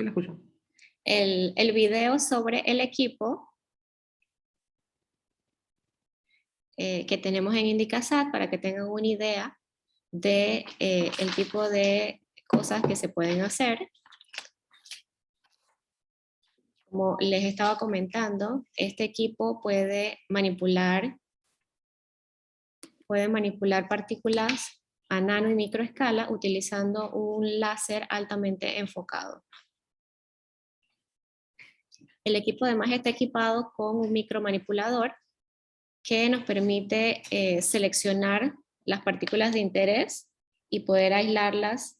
Sí, lo escucho. El video sobre el equipo que tenemos en Indicasat para que tengan una idea de el tipo de cosas que se pueden hacer. Como les estaba comentando, este equipo puede manipular partículas a nano y microescala utilizando un láser altamente enfocado. El equipo además está equipado con un micromanipulador que nos permite seleccionar las partículas de interés y poder aislarlas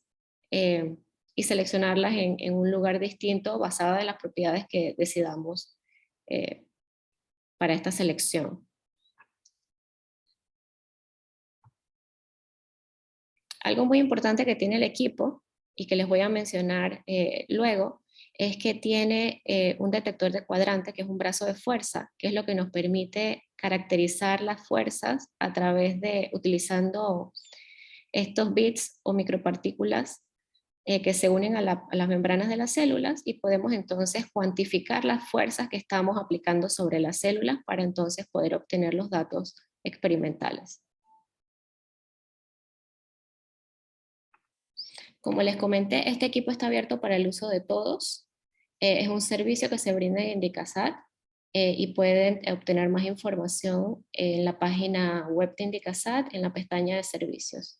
y seleccionarlas en un lugar distinto basado en las propiedades que decidamos para esta selección. Algo muy importante que tiene el equipo y que les voy a mencionar luego es que tiene un detector de cuadrante que es un brazo de fuerza, que es lo que nos permite caracterizar las fuerzas a través de utilizando estos bits o micropartículas que se unen a las membranas de las células y podemos entonces cuantificar las fuerzas que estamos aplicando sobre las células para entonces poder obtener los datos experimentales. Como les comenté, este equipo está abierto para el uso de todos. Es un servicio que se brinda en Indicasat y pueden obtener más información en la página web de Indicasat en la pestaña de servicios.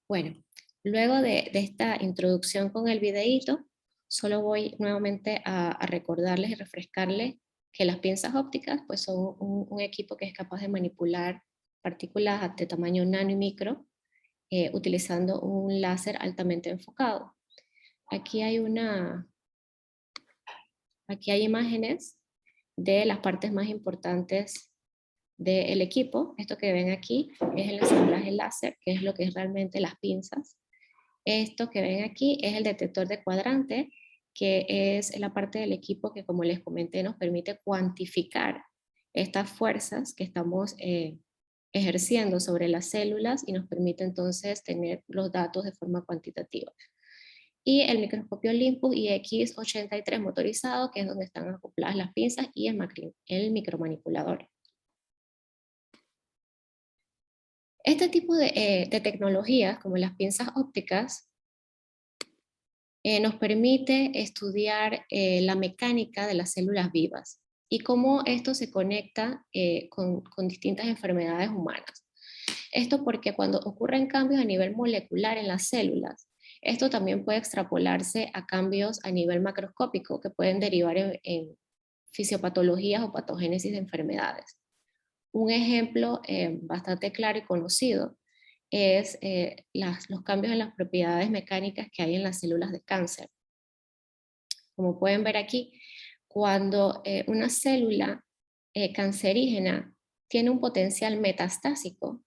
Bueno, luego de esta introducción con el videíto, solo voy nuevamente a recordarles y refrescarles que las pinzas ópticas pues son un equipo que es capaz de manipular partículas de tamaño nano y micro utilizando un láser altamente enfocado. Aquí hay imágenes de las partes más importantes del equipo. Esto que ven aquí es el ensamblaje láser, que es lo que es realmente las pinzas. Esto que ven aquí es el detector de cuadrante, que es la parte del equipo que, como les comenté, nos permite cuantificar estas fuerzas que estamos ejerciendo sobre las células y nos permite entonces tener los datos de forma cuantitativa. Y el microscopio Olympus IX83 motorizado, que es donde están acopladas las pinzas y el micromanipulador. Este tipo de tecnologías, como las pinzas ópticas, nos permite estudiar la mecánica de las células vivas y cómo esto se conecta con distintas enfermedades humanas. Esto porque cuando ocurren cambios a nivel molecular en las células, esto también puede extrapolarse a cambios a nivel macroscópico que pueden derivar en fisiopatologías o patogénesis de enfermedades. Un ejemplo bastante claro y conocido es los cambios en las propiedades mecánicas que hay en las células de cáncer. Como pueden ver aquí, cuando una célula cancerígena tiene un potencial metastásico,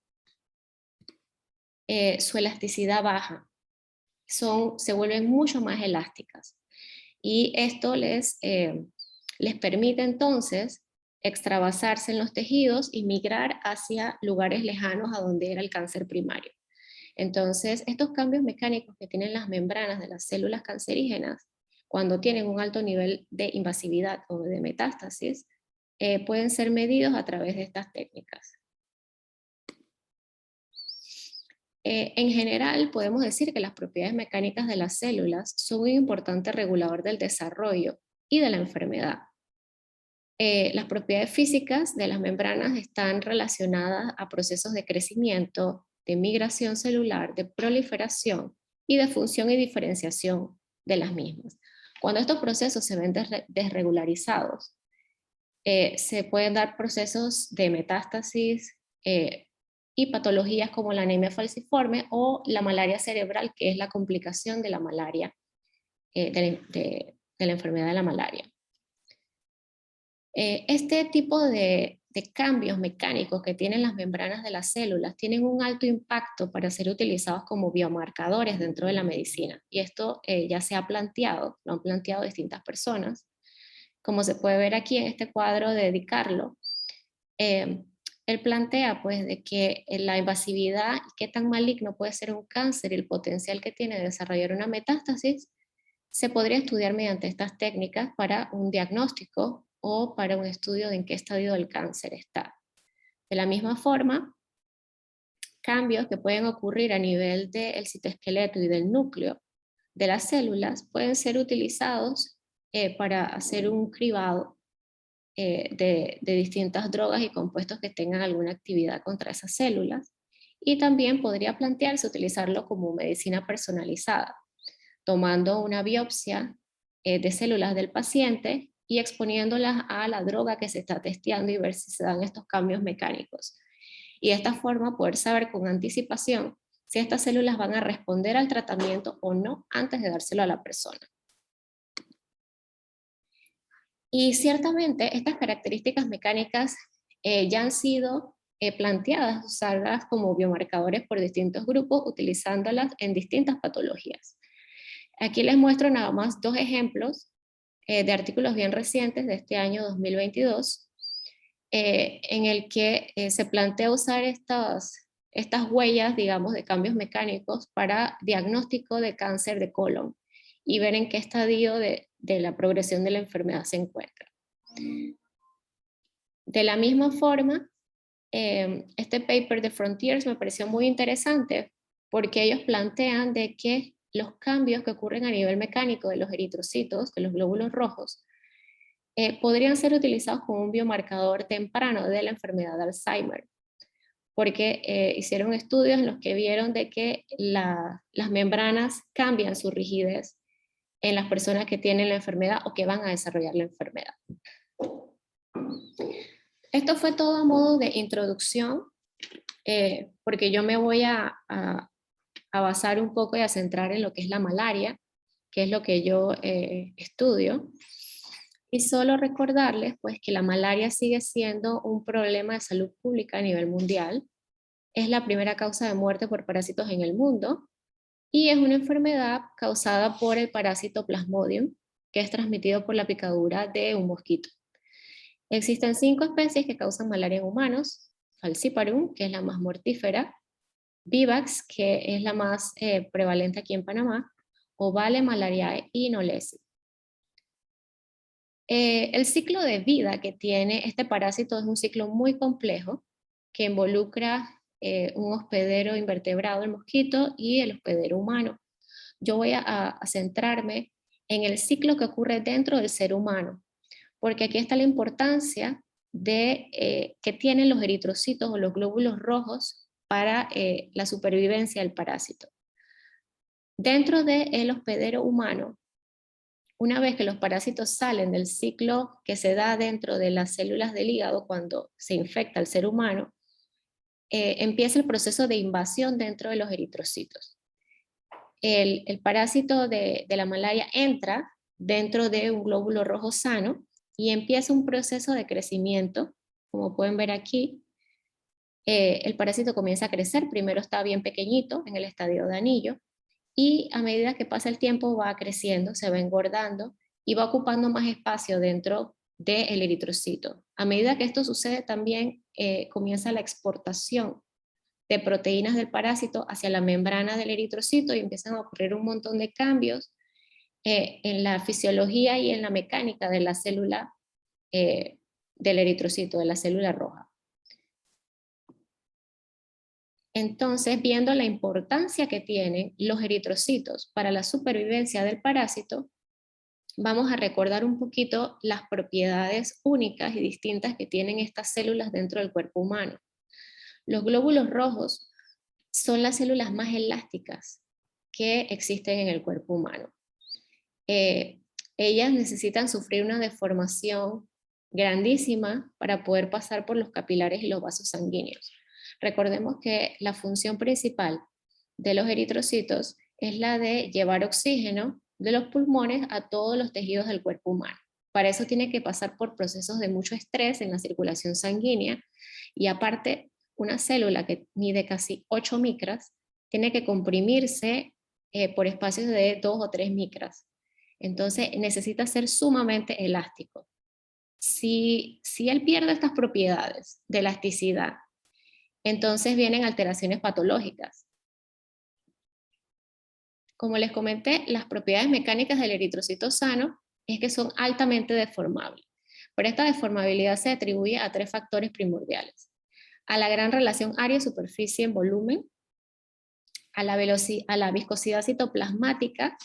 su elasticidad baja, se vuelven mucho más elásticas. Y esto les permite entonces extravasarse en los tejidos y migrar hacia lugares lejanos a donde era el cáncer primario. Entonces, estos cambios mecánicos que tienen las membranas de las células cancerígenas, cuando tienen un alto nivel de invasividad o de metástasis, pueden ser medidos a través de estas técnicas. En general, podemos decir que las propiedades mecánicas de las células son un importante regulador del desarrollo y de la enfermedad. Las propiedades físicas de las membranas están relacionadas a procesos de crecimiento, de migración celular, de proliferación y de función y diferenciación de las mismas. Cuando estos procesos se ven desregularizados, se pueden dar procesos de metástasis, y patologías como la anemia falciforme o la malaria cerebral, que es la complicación de la malaria, de la enfermedad de la malaria. Este tipo de cambios mecánicos que tienen las membranas de las células tienen un alto impacto para ser utilizados como biomarcadores dentro de la medicina. Y esto ya se ha planteado, lo han planteado distintas personas. Como se puede ver aquí en este cuadro de Di Carlo, él plantea pues de que la invasividad y qué tan maligno puede ser un cáncer y el potencial que tiene de desarrollar una metástasis se podría estudiar mediante estas técnicas para un diagnóstico o para un estudio de en qué estadio del cáncer está. De la misma forma, cambios que pueden ocurrir a nivel del citoesqueleto y del núcleo de las células pueden ser utilizados para hacer un cribado de distintas drogas y compuestos que tengan alguna actividad contra esas células. Y también podría plantearse utilizarlo como medicina personalizada, tomando una biopsia de células del paciente y exponiéndolas a la droga que se está testeando y ver si se dan estos cambios mecánicos. Y de esta forma poder saber con anticipación si estas células van a responder al tratamiento o no antes de dárselo a la persona. Y ciertamente estas características mecánicas ya han sido planteadas, usadas como biomarcadores por distintos grupos, utilizándolas en distintas patologías. Aquí les muestro nada más dos ejemplos de artículos bien recientes de este año 2022, en el que se plantea usar estas huellas, digamos, de cambios mecánicos para diagnóstico de cáncer de colon y ver en qué estadio de la progresión de la enfermedad se encuentra. De la misma forma, este paper de Frontiers me pareció muy interesante porque ellos plantean de que los cambios que ocurren a nivel mecánico de los eritrocitos, de los glóbulos rojos, podrían ser utilizados como un biomarcador temprano de la enfermedad de Alzheimer, porque hicieron estudios en los que vieron de que las membranas cambian su rigidez en las personas que tienen la enfermedad o que van a desarrollar la enfermedad. Esto fue todo a modo de introducción, porque yo me voy a basar un poco y a centrar en lo que es la malaria, que es lo que yo estudio. Y solo recordarles pues que la malaria sigue siendo un problema de salud pública a nivel mundial. Es la primera causa de muerte por parásitos en el mundo y es una enfermedad causada por el parásito Plasmodium, que es transmitido por la picadura de un mosquito. Existen 5 especies que causan malaria en humanos: Falciparum, que es la más mortífera; Vivax, que es la más prevalente aquí en Panamá; Ovale, Malariae y Knowlesi. El ciclo de vida que tiene este parásito es un ciclo muy complejo que involucra un hospedero invertebrado, el mosquito, y el hospedero humano. Yo voy a centrarme en el ciclo que ocurre dentro del ser humano, porque aquí está la importancia de que tienen los eritrocitos o los glóbulos rojos para la supervivencia del parásito. Dentro del hospedero humano, una vez que los parásitos salen del ciclo que se da dentro de las células del hígado cuando se infecta al ser humano, empieza el proceso de invasión dentro de los eritrocitos. El parásito de la malaria entra dentro de un glóbulo rojo sano y empieza un proceso de crecimiento. Como pueden ver aquí, el parásito comienza a crecer. Primero está bien pequeñito en el estadio de anillo y a medida que pasa el tiempo va creciendo, se va engordando y va ocupando más espacio dentro del eritrocito. A medida que esto sucede también comienza la exportación de proteínas del parásito hacia la membrana del eritrocito y empiezan a ocurrir un montón de cambios en la fisiología y en la mecánica de la célula del eritrocito, de la célula roja. Entonces, viendo la importancia que tienen los eritrocitos para la supervivencia del parásito, vamos a recordar un poquito las propiedades únicas y distintas que tienen estas células dentro del cuerpo humano. Los glóbulos rojos son las células más elásticas que existen en el cuerpo humano. Ellas necesitan sufrir una deformación grandísima para poder pasar por los capilares y los vasos sanguíneos. Recordemos que la función principal de los eritrocitos es la de llevar oxígeno de los pulmones a todos los tejidos del cuerpo humano. Para eso tiene que pasar por procesos de mucho estrés en la circulación sanguínea y aparte una célula que mide casi 8 micras tiene que comprimirse por espacios de 2 o 3 micras. Entonces necesita ser sumamente elástico. Si él pierde estas propiedades de elasticidad, entonces vienen alteraciones patológicas. Como les comenté, las propiedades mecánicas del eritrocito sano es que son altamente deformables, pero esta deformabilidad se atribuye a 3 factores primordiales: a la gran relación área-superficie en volumen, a la viscosidad citoplasmática,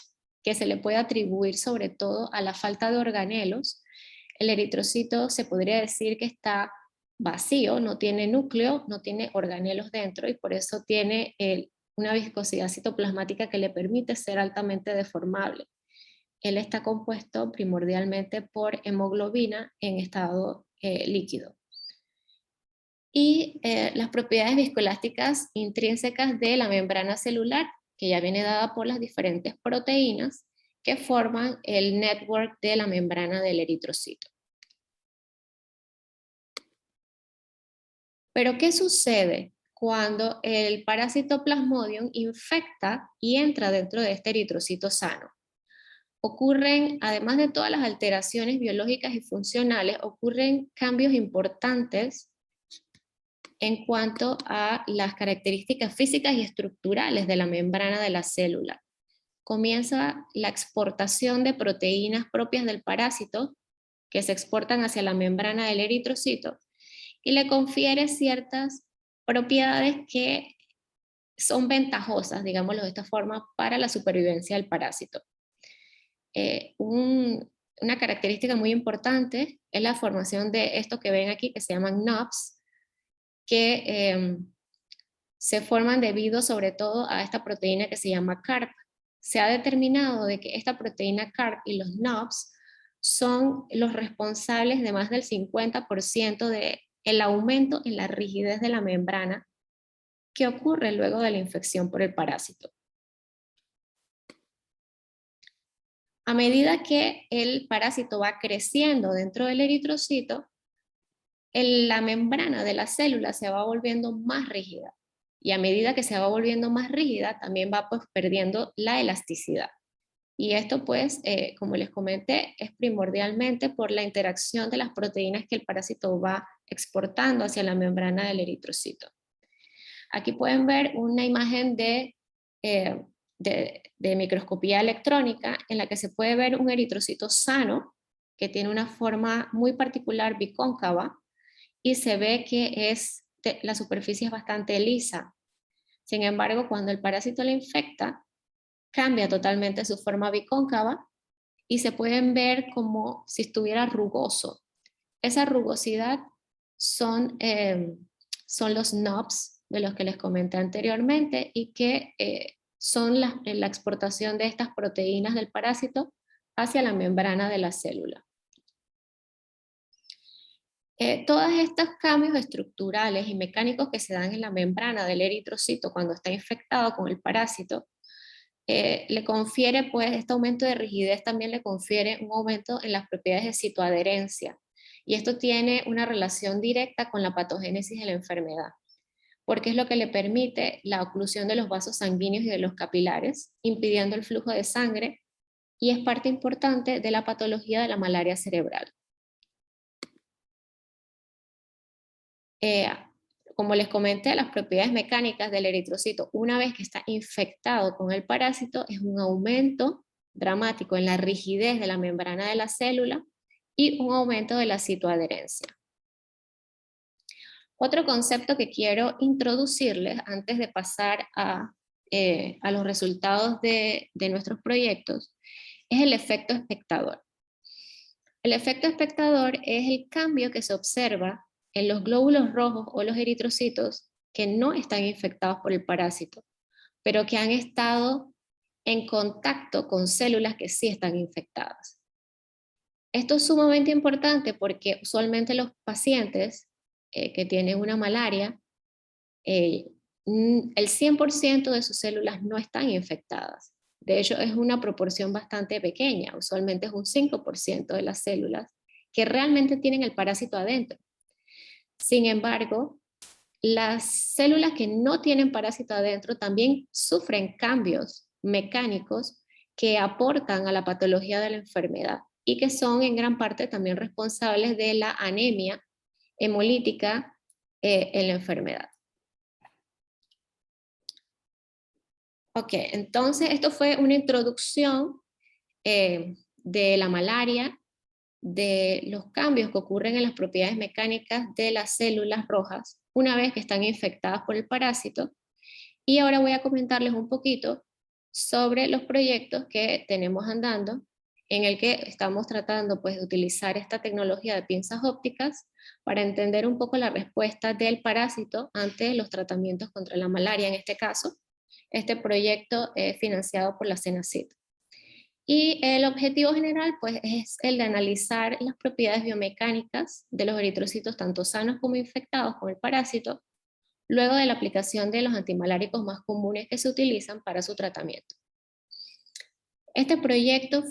que se le puede atribuir sobre todo a la falta de organelos. El eritrocito se podría decir que está vacío, no tiene núcleo, no tiene organelos dentro y por eso tiene una viscosidad citoplasmática que le permite ser altamente deformable. Él está compuesto primordialmente por hemoglobina en estado líquido. Y las propiedades viscoelásticas intrínsecas de la membrana celular, que ya viene dada por las diferentes proteínas que forman el network de la membrana del eritrocito. Pero ¿qué sucede cuando el parásito Plasmodium infecta y entra dentro de este eritrocito sano? Ocurren, además de todas las alteraciones biológicas y funcionales, ocurren cambios importantes en cuanto a las características físicas y estructurales de la membrana de la célula. Comienza la exportación de proteínas propias del parásito que se exportan hacia la membrana del eritrocito y le confiere ciertas propiedades que son ventajosas, digámoslo de esta forma, para la supervivencia del parásito. Una característica muy importante es la formación de esto que ven aquí, que se llaman NOPs, que se forman debido sobre todo a esta proteína que se llama CARP. Se ha determinado de que esta proteína CARP y los NOPs son los responsables de más del 50% del aumento en la rigidez de la membrana que ocurre luego de la infección por el parásito. A medida que el parásito va creciendo dentro del eritrocito, la membrana de la célula se va volviendo más rígida. Y a medida que se va volviendo más rígida, también va pues perdiendo la elasticidad. Y esto pues, como les comenté, es primordialmente por la interacción de las proteínas que el parásito va exportando hacia la membrana del eritrocito. Aquí pueden ver una imagen de microscopía electrónica en la que se puede ver un eritrocito sano que tiene una forma muy particular bicóncava y se ve que la superficie es bastante lisa. Sin embargo, cuando el parásito la infecta, cambia totalmente su forma bicóncava y se pueden ver como si estuviera rugoso. Esa rugosidad son los NOPs de los que les comenté anteriormente y que son la exportación de estas proteínas del parásito hacia la membrana de la célula. Todos estos cambios estructurales y mecánicos que se dan en la membrana del eritrocito cuando está infectado con el parásito, le confiere, pues, este aumento de rigidez también le confiere un aumento en las propiedades de citoadherencia. Y esto tiene una relación directa con la patogénesis de la enfermedad, porque es lo que le permite la oclusión de los vasos sanguíneos y de los capilares, impidiendo el flujo de sangre, y es parte importante de la patología de la malaria cerebral. Como les comenté, las propiedades mecánicas del eritrocito, una vez que está infectado con el parásito, es un aumento dramático en la rigidez de la membrana de la célula y un aumento de la citoadherencia. Otro concepto que quiero introducirles antes de pasar a los resultados de nuestros proyectos es el efecto espectador. El efecto espectador es el cambio que se observa en los glóbulos rojos o los eritrocitos que no están infectados por el parásito, pero que han estado en contacto con células que sí están infectadas. Esto es sumamente importante porque usualmente los pacientes que tienen una malaria eh, el 100% de sus células no están infectadas. De hecho, es una proporción bastante pequeña, usualmente es un 5% de las células que realmente tienen el parásito adentro. Sin embargo, las células que no tienen parásito adentro también sufren cambios mecánicos que aportan a la patología de la enfermedad y que son en gran parte también responsables de la anemia hemolítica en la enfermedad. Ok, entonces esto fue una introducción de la malaria, de los cambios que ocurren en las propiedades mecánicas de las células rojas una vez que están infectadas por el parásito. Y ahora voy a comentarles un poquito sobre los proyectos que tenemos andando, en el que estamos tratando pues, de utilizar esta tecnología de pinzas ópticas para entender un poco la respuesta del parásito ante los tratamientos contra la malaria en este caso. Este proyecto es financiado por la CENACIT. Y el objetivo general pues, es el de analizar las propiedades biomecánicas de los eritrocitos, tanto sanos como infectados con el parásito, luego de la aplicación de los antimaláricos más comunes que se utilizan para su tratamiento. Este proyecto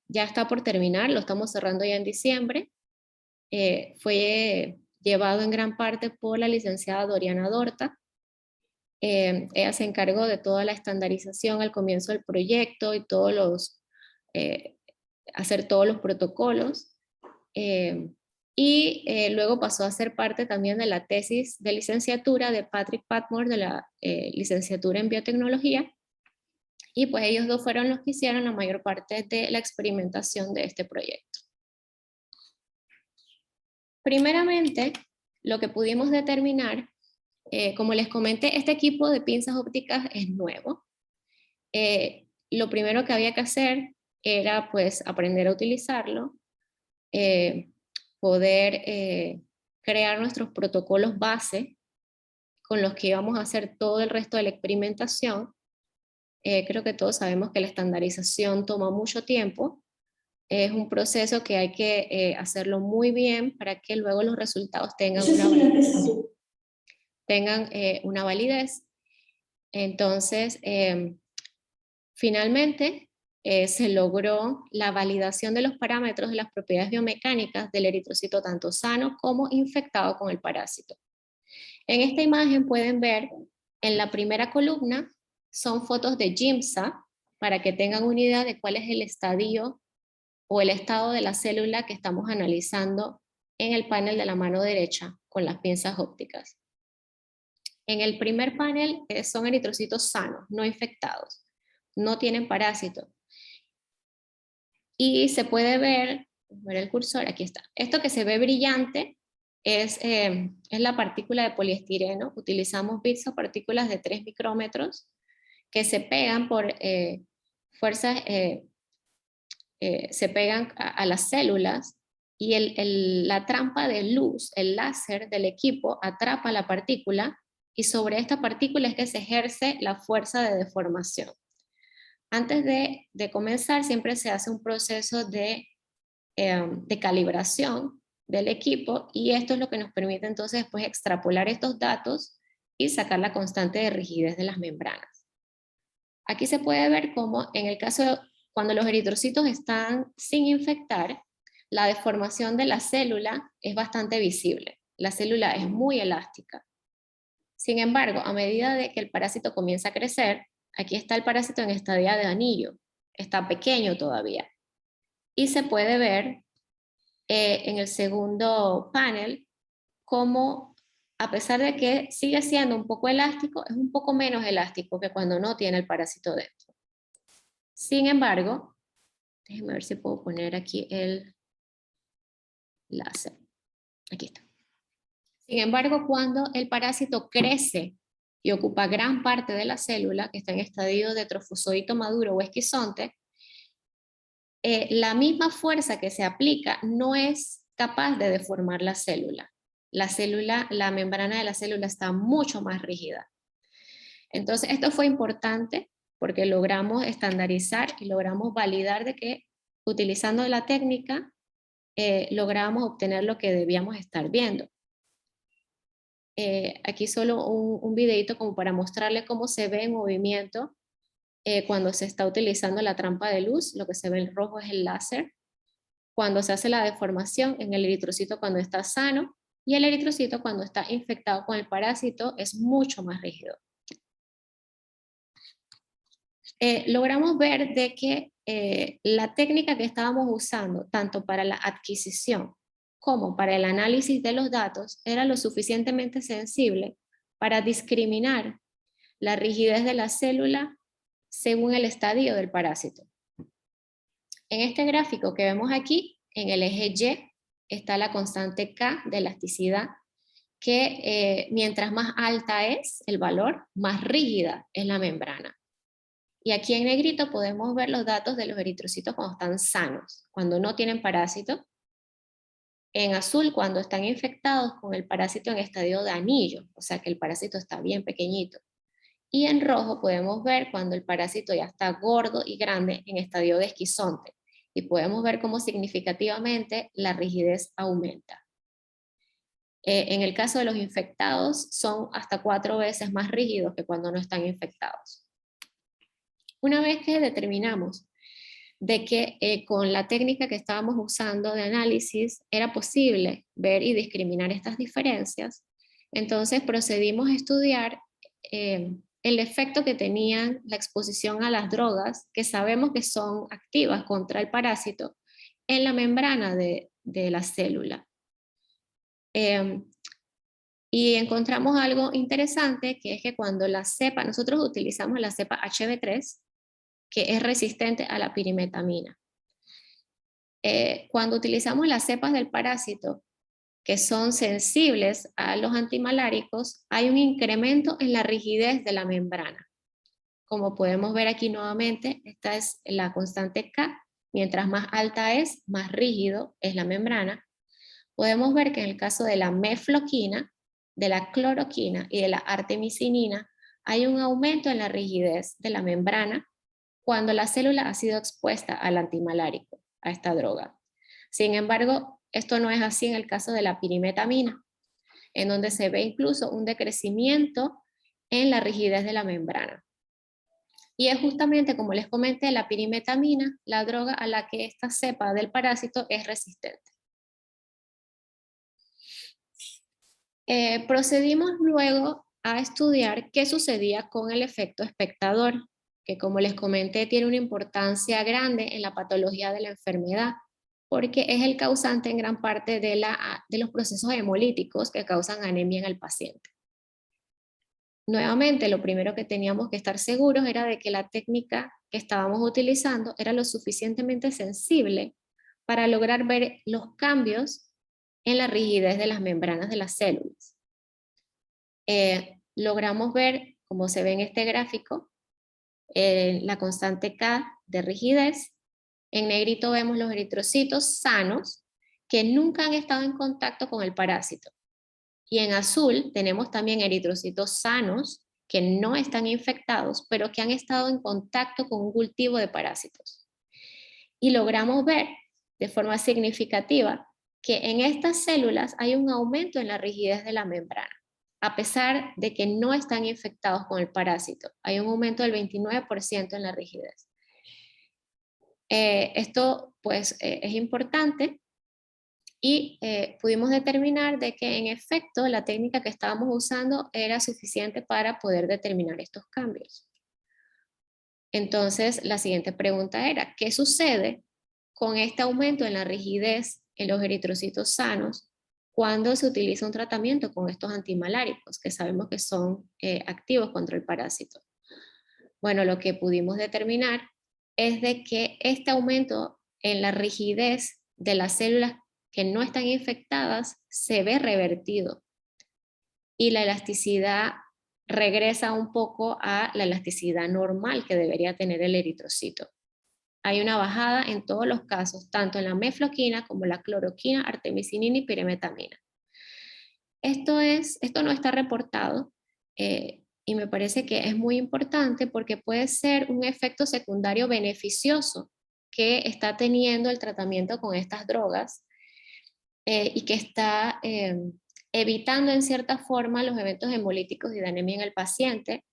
ya está por terminar, lo estamos cerrando ya en diciembre. Fue llevado en gran parte por la licenciada Doriana Dorta. Ella se encargó de toda la estandarización al comienzo del proyecto y hacer todos los protocolos. Luego pasó a ser parte también de la tesis de licenciatura de Patrick Patmore de la licenciatura en biotecnología, y pues ellos dos fueron los que hicieron la mayor parte de la experimentación de este proyecto. Primeramente, lo que pudimos determinar, como les comenté, este equipo de pinzas ópticas es nuevo. Lo primero que había que hacer era pues aprender a utilizarlo, poder crear nuestros protocolos base con los que íbamos a hacer todo el resto de la experimentación. Creo que todos sabemos que la estandarización toma mucho tiempo. Es un proceso que hay que hacerlo muy bien para que luego los resultados tengan una validez. Entonces, finalmente, se logró la validación de los parámetros de las propiedades biomecánicas del eritrocito tanto sano como infectado con el parásito. En esta imagen pueden ver en la primera columna son fotos de GIMSA para que tengan una idea de cuál es el estadio o el estado de la célula que estamos analizando en el panel de la mano derecha con las pinzas ópticas. En el primer panel son eritrocitos sanos, no infectados, no tienen parásito. Y se puede ver el cursor, aquí está. Esto que se ve brillante es la partícula de poliestireno. Utilizamos bits o partículas de 3 micrómetros que se pegan por fuerzas, se pegan a las células, y la trampa de luz, el láser del equipo, atrapa la partícula, y sobre esta partícula es que se ejerce la fuerza de deformación. Antes de comenzar siempre se hace un proceso de calibración del equipo, y esto es lo que nos permite entonces después extrapolar estos datos y sacar la constante de rigidez de las membranas. Aquí se puede ver cómo en el caso de cuando los eritrocitos están sin infectar, la deformación de la célula es bastante visible. La célula es muy elástica. Sin embargo, a medida de que el parásito comienza a crecer, aquí está el parásito en estadio de anillo, está pequeño todavía. Y se puede ver en el segundo panel cómo, a pesar de que sigue siendo un poco elástico, es un poco menos elástico que cuando no tiene el parásito dentro. Sin embargo, déjenme ver si puedo poner aquí el láser. Aquí está. Sin embargo, cuando el parásito crece y ocupa gran parte de la célula, que está en estadio de trofozoito maduro o esquizonte, la misma fuerza que se aplica no es capaz de deformar la célula. La membrana de la célula está mucho más rígida. Entonces, esto fue importante porque logramos estandarizar y logramos validar de que utilizando la técnica logramos obtener lo que debíamos estar viendo. Aquí solo un videito como para mostrarle cómo se ve en movimiento cuando se está utilizando la trampa de luz. Lo que se ve en rojo es el láser. Cuando se hace la deformación en el eritrocito cuando está sano, y el eritrocito cuando está infectado con el parásito es mucho más rígido. Logramos ver de que la técnica que estábamos usando, tanto para la adquisición como para el análisis de los datos, era lo suficientemente sensible para discriminar la rigidez de la célula según el estadio del parásito. En este gráfico que vemos aquí, en el eje Y, está la constante K de elasticidad, que mientras más alta es el valor, más rígida es la membrana. Y aquí en negrito podemos ver los datos de los eritrocitos cuando están sanos, cuando no tienen parásito. En azul, cuando están infectados con el parásito en estadio de anillo, o sea que el parásito está bien pequeñito. Y en rojo podemos ver cuando el parásito ya está gordo y grande en estadio de esquizonte. Y podemos ver cómo significativamente la rigidez aumenta. En el caso de los infectados, son hasta 4 veces más rígidos que cuando no están infectados. Una vez que determinamos de que con la técnica que estábamos usando de análisis era posible ver y discriminar estas diferencias, entonces procedimos a estudiar el efecto que tenían la exposición a las drogas, que sabemos que son activas contra el parásito, en la membrana de la célula. Y encontramos algo interesante, que es que cuando la cepa, nosotros utilizamos la cepa HB3, que es resistente a la pirimetamina. Cuando utilizamos las cepas del parásito, que son sensibles a los antimaláricos, hay un incremento en la rigidez de la membrana. Como podemos ver aquí nuevamente, esta es la constante K. Mientras más alta es, más rígido es la membrana. Podemos ver que en el caso de la mefloquina, de la cloroquina y de la artemisinina, hay un aumento en la rigidez de la membrana cuando la célula ha sido expuesta al antimalárico, a esta droga. Sin embargo, esto no es así en el caso de la pirimetamina, en donde se ve incluso un decrecimiento en la rigidez de la membrana. Y es justamente, como les comenté, la pirimetamina, la droga a la que esta cepa del parásito es resistente. Procedimos luego a estudiar qué sucedía con el efecto espectador, que como les comenté tiene una importancia grande en la patología de la enfermedad, porque es el causante en gran parte de los procesos hemolíticos que causan anemia en el paciente. Nuevamente, lo primero que teníamos que estar seguros era de que la técnica que estábamos utilizando era lo suficientemente sensible para lograr ver los cambios en la rigidez de las membranas de las células. Logramos ver, como se ve en este gráfico, la constante K de rigidez. En negrito vemos los eritrocitos sanos que nunca han estado en contacto con el parásito. Y en azul tenemos también eritrocitos sanos que no están infectados, pero que han estado en contacto con un cultivo de parásitos. Y logramos ver de forma significativa que en estas células hay un aumento en la rigidez de la membrana, a pesar de que no están infectados con el parásito. Hay un aumento del 29% en la rigidez. Esto pues es importante y pudimos determinar de que en efecto la técnica que estábamos usando era suficiente para poder determinar estos cambios. Entonces la siguiente pregunta era, ¿qué sucede con este aumento en la rigidez en los eritrocitos sanos cuando se utiliza un tratamiento con estos antimaláricos que sabemos que son activos contra el parásito? Bueno, lo que pudimos determinar es de que este aumento en la rigidez de las células que no están infectadas se ve revertido y la elasticidad regresa un poco a la elasticidad normal que debería tener el eritrocito. Hay una bajada en todos los casos, tanto en la mefloquina como la cloroquina, artemisinina y pirimetamina. Esto no está reportado y me parece que es muy importante porque puede ser un efecto secundario beneficioso que está teniendo el tratamiento con estas drogas y que está evitando en cierta forma los eventos hemolíticos y de anemia en el paciente.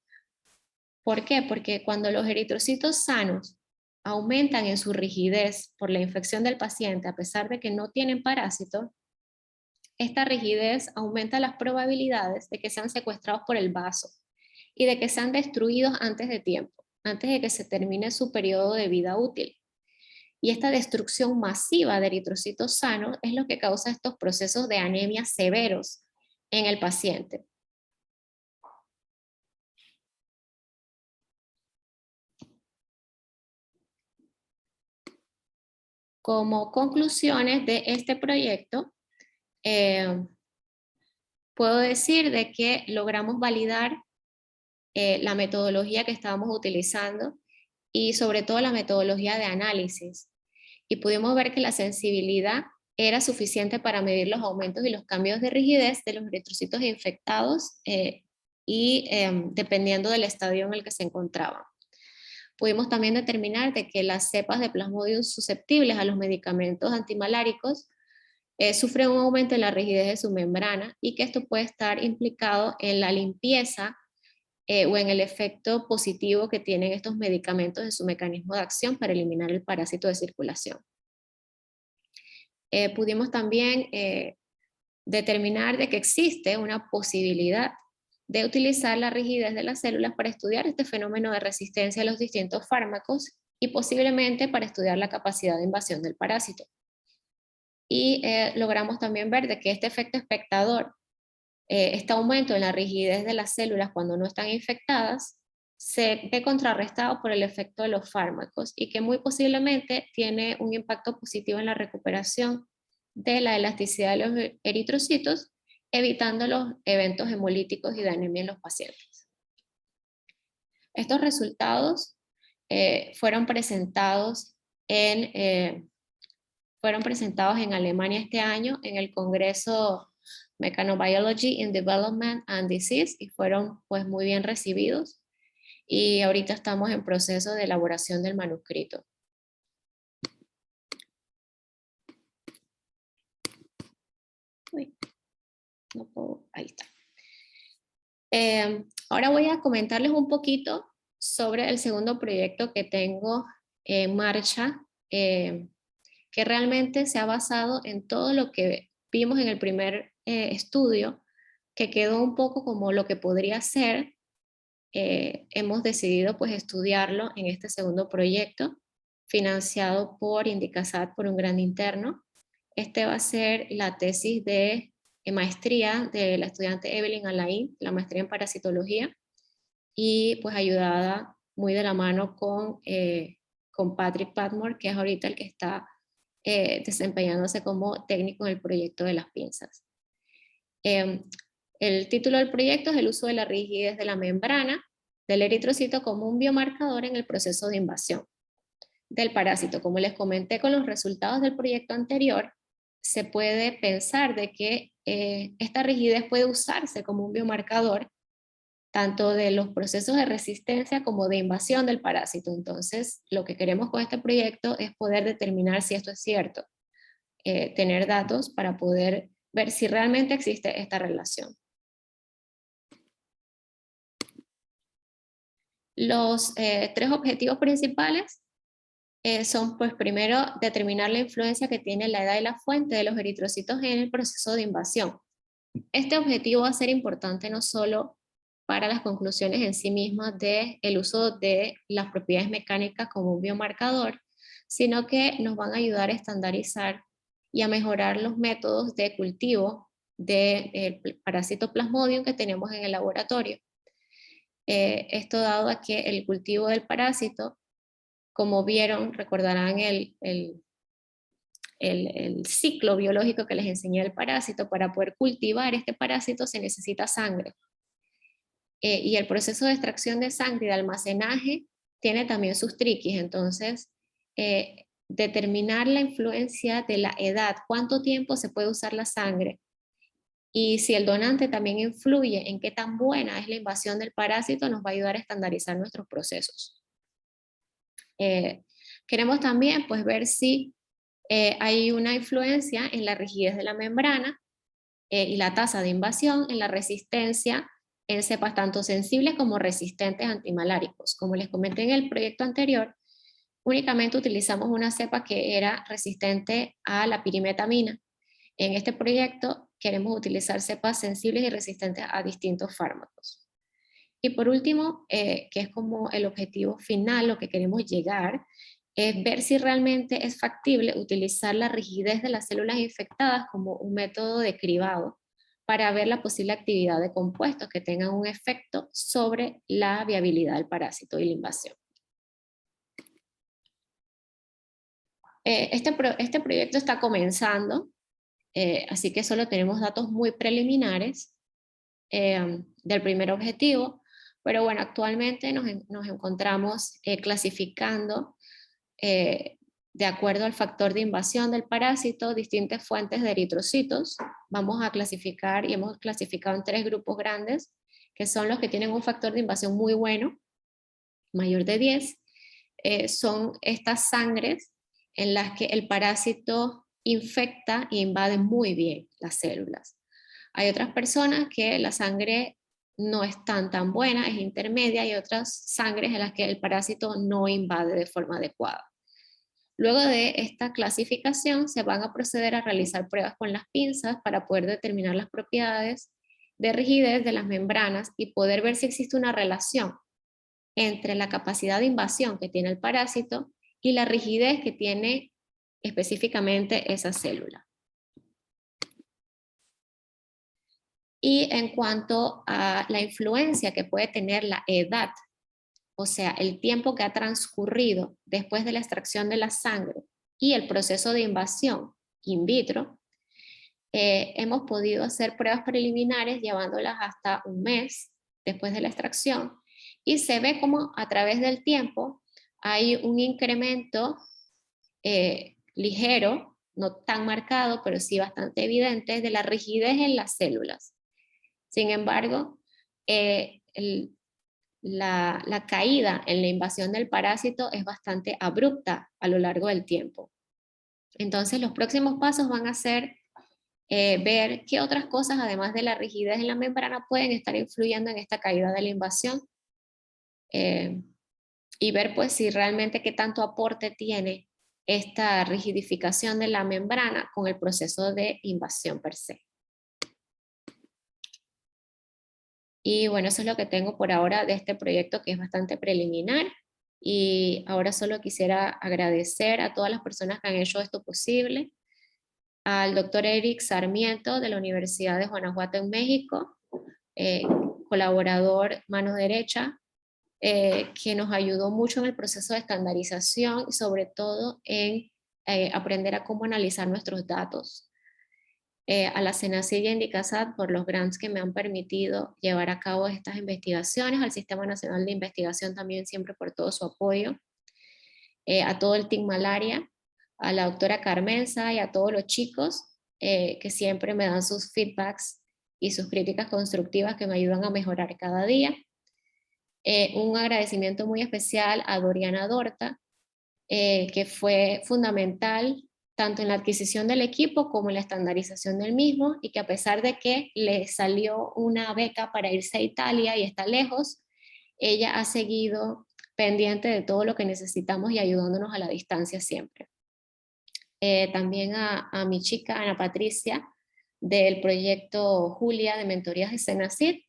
¿Por qué? Porque cuando los eritrocitos sanos aumentan en su rigidez por la infección del paciente, a pesar de que no tienen parásitos, esta rigidez aumenta las probabilidades de que sean secuestrados por el vaso y de que sean destruidos antes de tiempo, antes de que se termine su periodo de vida útil. Y esta destrucción masiva de eritrocitos sanos es lo que causa estos procesos de anemia severos en el paciente. Como conclusiones de este proyecto, puedo decir de que logramos validar la metodología que estábamos utilizando y sobre todo la metodología de análisis. Y pudimos ver que la sensibilidad era suficiente para medir los aumentos y los cambios de rigidez de los eritrocitos infectados dependiendo del estadio en el que se encontraban. Pudimos también determinar de que las cepas de Plasmodium susceptibles a los medicamentos antimaláricos sufren un aumento en la rigidez de su membrana y que esto puede estar implicado en la limpieza o en el efecto positivo que tienen estos medicamentos en su mecanismo de acción para eliminar el parásito de circulación. Pudimos también determinar de que existe una posibilidad de utilizar la rigidez de las células para estudiar este fenómeno de resistencia a los distintos fármacos y posiblemente para estudiar la capacidad de invasión del parásito. Y logramos también ver de que este efecto espectador, este aumento en la rigidez de las células cuando no están infectadas, se ve contrarrestado por el efecto de los fármacos y que muy posiblemente tiene un impacto positivo en la recuperación de la elasticidad de los eritrocitos, evitando los eventos hemolíticos y de anemia en los pacientes. Estos resultados fueron presentados en Alemania este año en el Congreso Mechanobiology in Development and Disease y fueron pues muy bien recibidos y ahorita estamos en proceso de elaboración del manuscrito. Uy, no puedo, ahí está. Ahora voy a comentarles un poquito sobre el segundo proyecto que tengo en marcha, que realmente se ha basado en todo lo que vimos en el primer estudio, que quedó un poco como lo que podría ser. Hemos decidido pues estudiarlo en este segundo proyecto, financiado por Indicasat por un gran interno. Este va a ser la tesis de maestría de la estudiante Evelyn Alain, la maestría en parasitología, y pues ayudada muy de la mano con Patrick Patmore, que es ahorita el que está desempeñándose como técnico en el proyecto de las pinzas. El título del proyecto es el uso de la rigidez de la membrana del eritrocito como un biomarcador en el proceso de invasión del parásito. Como les comenté con los resultados del proyecto anterior, se puede pensar de que esta rigidez puede usarse como un biomarcador tanto de los procesos de resistencia como de invasión del parásito. Entonces, lo que queremos con este proyecto es poder determinar si esto es cierto, tener datos para poder ver si realmente existe esta relación. Los tres objetivos principales son, pues primero, determinar la influencia que tiene la edad y la fuente de los eritrocitos en el proceso de invasión. Este objetivo va a ser importante no solo para las conclusiones en sí mismas del uso de las propiedades mecánicas como un biomarcador, sino que nos van a ayudar a estandarizar y a mejorar los métodos de cultivo del parásito Plasmodium que tenemos en el laboratorio. Esto dado a que el cultivo del parásito, como vieron, recordarán el ciclo biológico que les enseñé del parásito, para poder cultivar este parásito se necesita sangre. Y el proceso de extracción de sangre y de almacenaje tiene también sus triquis, entonces determinar la influencia de la edad, cuánto tiempo se puede usar la sangre, y si el donante también influye en qué tan buena es la invasión del parásito, nos va a ayudar a estandarizar nuestros procesos. Queremos también pues ver si hay una influencia en la rigidez de la membrana y la tasa de invasión en la resistencia en cepas tanto sensibles como resistentes antimaláricos. Como les comenté en el proyecto anterior, únicamente utilizamos una cepa que era resistente a la pirimetamina. En este proyecto queremos utilizar cepas sensibles y resistentes a distintos fármacos. Y por último, que es como el objetivo final, lo que queremos llegar, es ver si realmente es factible utilizar la rigidez de las células infectadas como un método de cribado para ver la posible actividad de compuestos que tengan un efecto sobre la viabilidad del parásito y la invasión. Este proyecto está comenzando, así que solo tenemos datos muy preliminares del primer objetivo, pero bueno, actualmente nos encontramos clasificando de acuerdo al factor de invasión del parásito, distintas fuentes de eritrocitos. Vamos a clasificar y hemos clasificado en 3 grupos grandes, que son los que tienen un factor de invasión muy bueno, mayor de 10. Son estas sangres en las que el parásito infecta e invade muy bien las células. Hay otras personas que la sangre no es tan buena, es intermedia, y otras sangres en las que el parásito no invade de forma adecuada. Luego de esta clasificación se van a proceder a realizar pruebas con las pinzas para poder determinar las propiedades de rigidez de las membranas y poder ver si existe una relación entre la capacidad de invasión que tiene el parásito y la rigidez que tiene específicamente esa célula. Y en cuanto a la influencia que puede tener la edad, o sea, el tiempo que ha transcurrido después de la extracción de la sangre y el proceso de invasión in vitro, hemos podido hacer pruebas preliminares llevándolas hasta un mes después de la extracción, y se ve como a través del tiempo hay un incremento ligero, no tan marcado, pero sí bastante evidente, de la rigidez en las células. Sin embargo, la caída en la invasión del parásito es bastante abrupta a lo largo del tiempo. Entonces, los próximos pasos van a ser ver qué otras cosas, además de la rigidez en la membrana, pueden estar influyendo en esta caída de la invasión, y ver pues si realmente qué tanto aporte tiene esta rigidificación de la membrana con el proceso de invasión per se. Y bueno, eso es lo que tengo por ahora de este proyecto, que es bastante preliminar. Y ahora solo quisiera agradecer a todas las personas que han hecho esto posible, al doctor Eric Sarmiento de la Universidad de Guanajuato en México, eh, colaborador mano derecha, que nos ayudó mucho en el proceso de estandarización y sobre todo en aprender a cómo analizar nuestros datos. A la CENACYT y a Indicasat por los grants que me han permitido llevar a cabo estas investigaciones, al Sistema Nacional de Investigación también siempre por todo su apoyo, a todo el Team Malaria, a la doctora Carmenza y a todos los chicos que siempre me dan sus feedbacks y sus críticas constructivas que me ayudan a mejorar cada día. Un agradecimiento muy especial a Doriana Dorta, que fue fundamental tanto en la adquisición del equipo como en la estandarización del mismo, y que a pesar de que le salió una beca para irse a Italia y está lejos, ella ha seguido pendiente de todo lo que necesitamos y ayudándonos a la distancia siempre. También a mi chica Ana Patricia del proyecto Julia de Mentorías de CENACYT,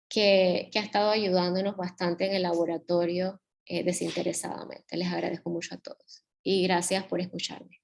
que ha estado ayudándonos bastante en el laboratorio desinteresadamente. Les agradezco mucho a todos y gracias por escucharme.